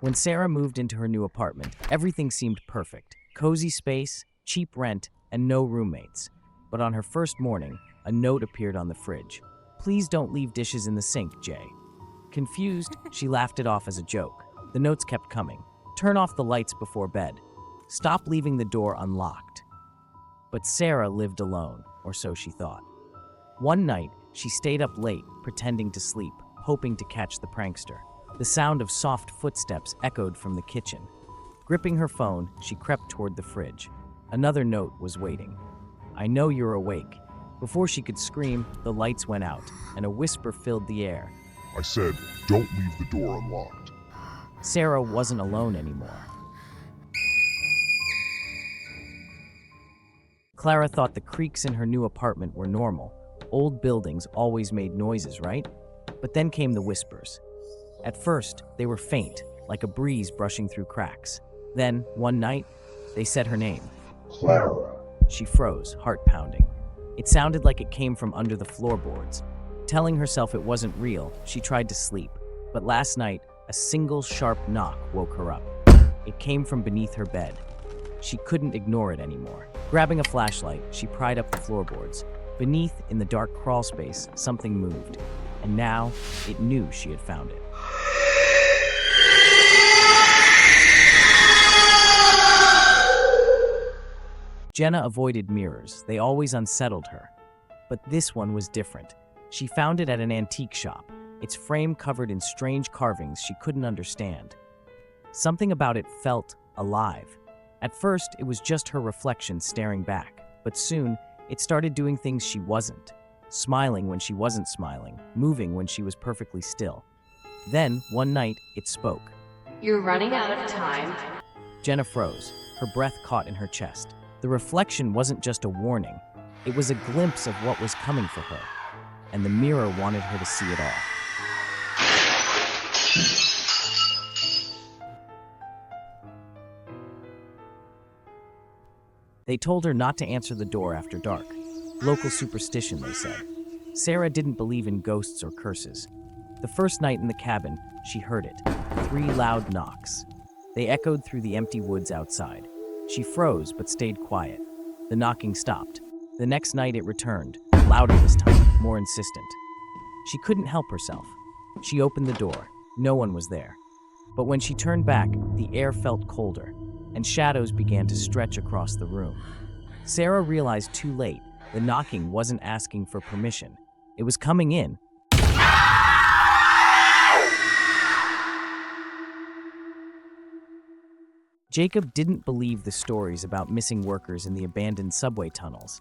When Sarah moved into her new apartment, everything seemed perfect. Cozy space, cheap rent, and no roommates. But on her first morning, a note appeared on the fridge. "Please don't leave dishes in the sink, Jay." Confused, she laughed it off as a joke. The notes kept coming. "Turn off the lights before bed. Stop leaving the door unlocked." But Sarah lived alone, or so she thought. One night, she stayed up late, pretending to sleep, hoping to catch the prankster. The sound of soft footsteps echoed from the kitchen. Gripping her phone, she crept toward the fridge. Another note was waiting. "I know you're awake." Before she could scream, the lights went out, and a whisper filled the air. "I said, don't leave the door unlocked." Sarah wasn't alone anymore. Clara thought the creaks in her new apartment were normal. Old buildings always made noises, right? But then came the whispers. At first, they were faint, like a breeze brushing through cracks. Then, one night, they said her name. "Clara." She froze, heart pounding. It sounded like it came from under the floorboards. Telling herself it wasn't real, she tried to sleep. But last night, a single sharp knock woke her up. It came from beneath her bed. She couldn't ignore it anymore. Grabbing a flashlight, she pried up the floorboards. Beneath, in the dark crawl space, something moved. And now, it knew she had found it. Jenna avoided mirrors. They always unsettled her. But this one was different. She found it at an antique shop, its frame covered in strange carvings she couldn't understand. Something about it felt alive. At first, it was just her reflection staring back, but soon, it started doing things she wasn't. Smiling when she wasn't smiling, moving when she was perfectly still. Then, one night, it spoke. "You're running out of time." Jenna froze, her breath caught in her chest. The reflection wasn't just a warning, it was a glimpse of what was coming for her, and the mirror wanted her to see it all. They told her not to answer the door after dark. Local superstition, they said. Sarah didn't believe in ghosts or curses. The first night in the cabin, she heard it. 3 loud knocks. They echoed through the empty woods outside. She froze but stayed quiet. The knocking stopped. The next night it returned, louder this time, more insistent. She couldn't help herself. She opened the door. No one was there. But when she turned back, the air felt colder, and shadows began to stretch across the room. Sarah realized too late, the knocking wasn't asking for permission. It was coming in. Jacob didn't believe the stories about missing workers in the abandoned subway tunnels.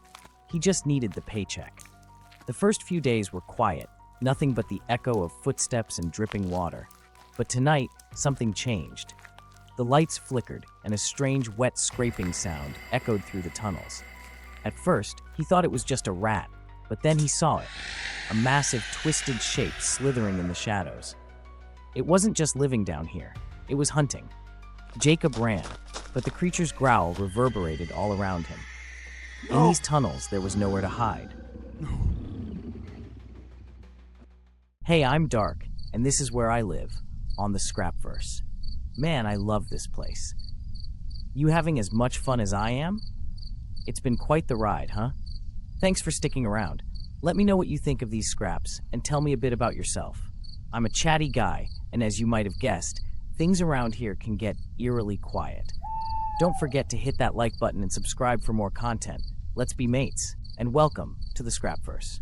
He just needed the paycheck. The first few days were quiet, nothing but the echo of footsteps and dripping water. But tonight, something changed. The lights flickered, and a strange wet scraping sound echoed through the tunnels. At first, he thought it was just a rat, but then he saw it, a massive twisted shape slithering in the shadows. It wasn't just living down here, it was hunting. Jacob ran, but the creature's growl reverberated all around him. In these tunnels, there was nowhere to hide. Hey, I'm Dark, and this is where I live, on the Scrapverse. Man, I love this place. You having as much fun as I am? It's been quite the ride, huh? Thanks for sticking around. Let me know what you think of these scraps, and tell me a bit about yourself. I'm a chatty guy, and as you might have guessed, things around here can get eerily quiet. Don't forget to hit that like button and subscribe for more content. Let's be mates, and welcome to the Scrapverse.